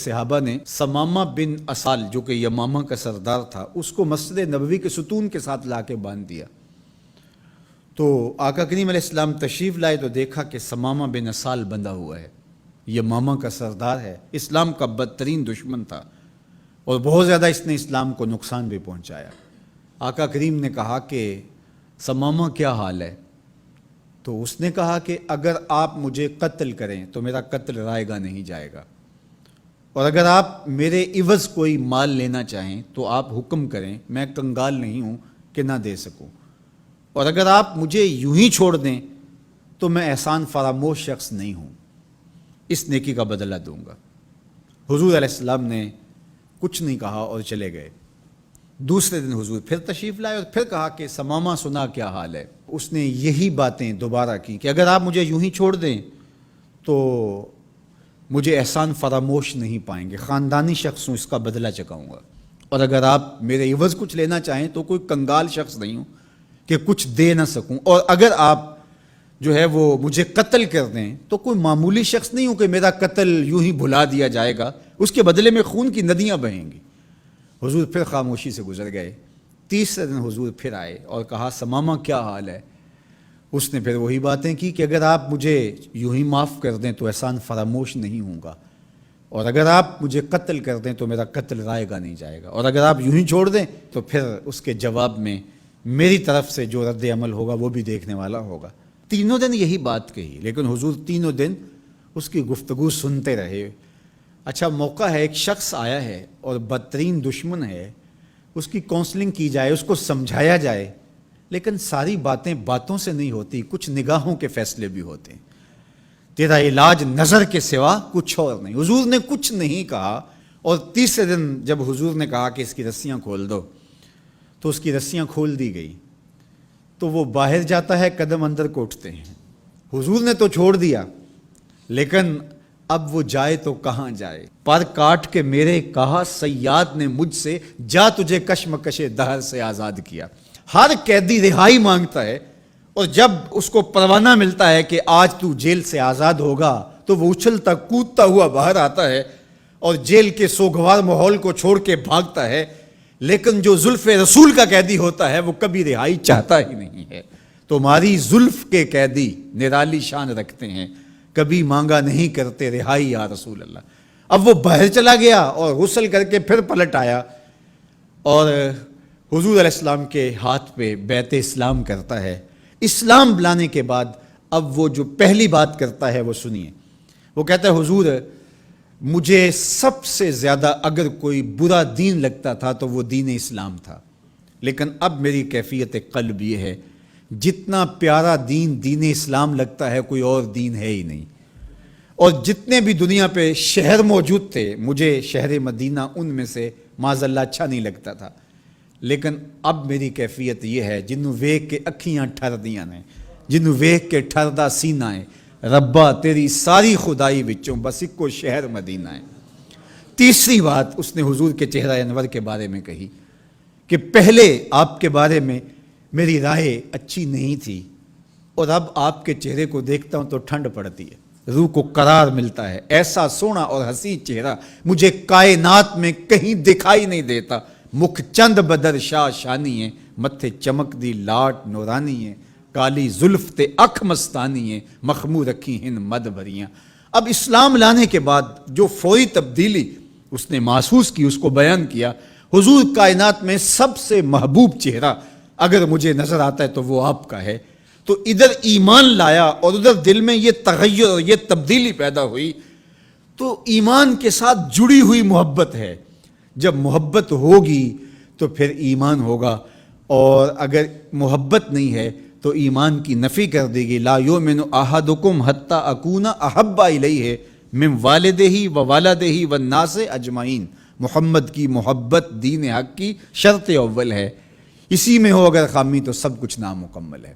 صحابہ نے ثمامہ بن اسال جو کہ یمامہ کا سردار تھا اس کو مسجد نبوی کے ستون کے ساتھ لا کے باندھ دیا۔ تو آقا کریم علیہ السلام تشریف لائے تو دیکھا کہ ثمامہ بن اسال بندھا ہوا ہے، یمامہ کا سردار ہے، اسلام کا بدترین دشمن تھا اور بہت زیادہ اس نے اسلام کو نقصان بھی پہنچایا۔ آقا کریم نے کہا کہ ثمامہ کیا حال ہے؟ تو اس نے کہا کہ اگر آپ مجھے قتل کریں تو میرا قتل رائے گا نہیں جائے گا، اور اگر آپ میرے عوض کوئی مال لینا چاہیں تو آپ حکم کریں، میں کنگال نہیں ہوں کہ نہ دے سکوں، اور اگر آپ مجھے یوں ہی چھوڑ دیں تو میں احسان فراموش شخص نہیں ہوں، اس نیکی کا بدلہ دوں گا۔ حضور علیہ السلام نے کچھ نہیں کہا اور چلے گئے۔ دوسرے دن حضور پھر تشریف لائے اور پھر کہا کہ ثمامہ سنا کیا حال ہے؟ اس نے یہی باتیں دوبارہ کی کہ اگر آپ مجھے یوں ہی چھوڑ دیں تو مجھے احسان فراموش نہیں پائیں گے، خاندانی شخص ہوں، اس کا بدلہ چکاؤں گا، اور اگر آپ میرے عوض کچھ لینا چاہیں تو کوئی کنگال شخص نہیں ہوں کہ کچھ دے نہ سکوں، اور اگر آپ جو ہے وہ مجھے قتل کر دیں تو کوئی معمولی شخص نہیں ہوں کہ میرا قتل یوں ہی بھلا دیا جائے گا، اس کے بدلے میں خون کی ندیاں بہیں گی۔ حضور پھر خاموشی سے گزر گئے۔ تیسرے دن حضور پھر آئے اور کہا ثمامہ کیا حال ہے؟ اس نے پھر وہی باتیں کی کہ اگر آپ مجھے یوں ہی معاف کر دیں تو احسان فراموش نہیں ہوں گا، اور اگر آپ مجھے قتل کر دیں تو میرا قتل رائے گا نہیں جائے گا، اور اگر آپ یوں ہی چھوڑ دیں تو پھر اس کے جواب میں میری طرف سے جو رد عمل ہوگا وہ بھی دیکھنے والا ہوگا۔ تینوں دن یہی بات کہی، لیکن حضور تینوں دن اس کی گفتگو سنتے رہے۔ اچھا موقع ہے، ایک شخص آیا ہے اور بدترین دشمن ہے، اس کی کونسلنگ کی جائے، اس کو سمجھایا جائے، لیکن ساری باتیں باتوں سے نہیں ہوتی، کچھ نگاہوں کے فیصلے بھی ہوتے ہیں۔ تیرا علاج نظر کے سوا کچھ اور نہیں۔ حضور نے کچھ نہیں کہا، اور تیسرے دن جب حضور نے کہا کہ اس کی رسیاں کھول دو تو اس کی رسیاں کھول دی گئی، تو وہ باہر جاتا ہے، قدم اندر کو اٹھتے ہیں۔ حضور نے تو چھوڑ دیا، لیکن اب وہ جائے تو کہاں جائے؟ پر کاٹ کے میرے کہا صیاد نے مجھ سے، جا تجھے کشمکش دہر سے آزاد کیا۔ ہر قیدی رہائی مانگتا ہے، اور جب اس کو پروانہ ملتا ہے کہ آج تو جیل سے آزاد ہوگا تو وہ اچھلتا کودتا ہوا باہر آتا ہے اور جیل کے سوگوار ماحول کو چھوڑ کے بھاگتا ہے۔ لیکن جو زلف رسول کا قیدی ہوتا ہے وہ کبھی رہائی چاہتا ہی نہیں ہے۔ تمہاری زلف کے قیدی نرالی شان رکھتے ہیں، کبھی مانگا نہیں کرتے رہائی یا رسول اللہ۔ اب وہ باہر چلا گیا اور غسل کر کے پھر پلٹ آیا اور حضور علیہ السلام کے ہاتھ پہ بیعت اسلام کرتا ہے۔ اسلام لانے کے بعد اب وہ جو پہلی بات کرتا ہے وہ سنیے۔ وہ کہتا ہے حضور مجھے سب سے زیادہ اگر کوئی برا دین لگتا تھا تو وہ دین اسلام تھا، لیکن اب میری کیفیت قلب یہ ہے جتنا پیارا دین دین اسلام لگتا ہے کوئی اور دین ہے ہی نہیں، اور جتنے بھی دنیا پہ شہر موجود تھے مجھے شہر مدینہ ان میں سے معاذ اللہ اچھا نہیں لگتا تھا، لیکن اب میری کیفیت یہ ہے جنوں ویکھ کے اکھیاں ٹھر دیاں نے، جنوں ویکھ کے ٹھردا سینہ ہے، ربا تیری ساری خدائی وچوں بس ایکو شہر مدینہ ہے۔ تیسری بات اس نے حضور کے چہرہ انور کے بارے میں کہی کہ پہلے آپ کے بارے میں میری رائے اچھی نہیں تھی، اور اب آپ کے چہرے کو دیکھتا ہوں تو ٹھنڈ پڑتی ہے، روح کو قرار ملتا ہے، ایسا سونا اور حسین چہرہ مجھے کائنات میں کہیں دکھائی نہیں دیتا۔ مکھ چند بدر شاہ شانی ہے، متھے چمک دی لاٹ نورانی ہے، کالی زلف تے اکھ مستانی ہے، مخمور رکھی ہن مد بھریاں۔ اب اسلام لانے کے بعد جو فوری تبدیلی اس نے محسوس کی اس کو بیان کیا۔ حضور کائنات میں سب سے محبوب چہرہ اگر مجھے نظر آتا ہے تو وہ آپ کا ہے۔ تو ادھر ایمان لایا اور ادھر دل میں یہ تغیر اور یہ تبدیلی پیدا ہوئی۔ تو ایمان کے ساتھ جڑی ہوئی محبت ہے، جب محبت ہوگی تو پھر ایمان ہوگا، اور اگر محبت نہیں ہے تو ایمان کی نفی کر دے گی۔ لا یؤمن احدکم حتی اکون احب الیہ من والدہ و والدہ والناس اجمعین۔ محمد کی محبت دین حق کی شرط اول ہے، اسی میں ہو اگر خامی تو سب کچھ نامکمل ہے۔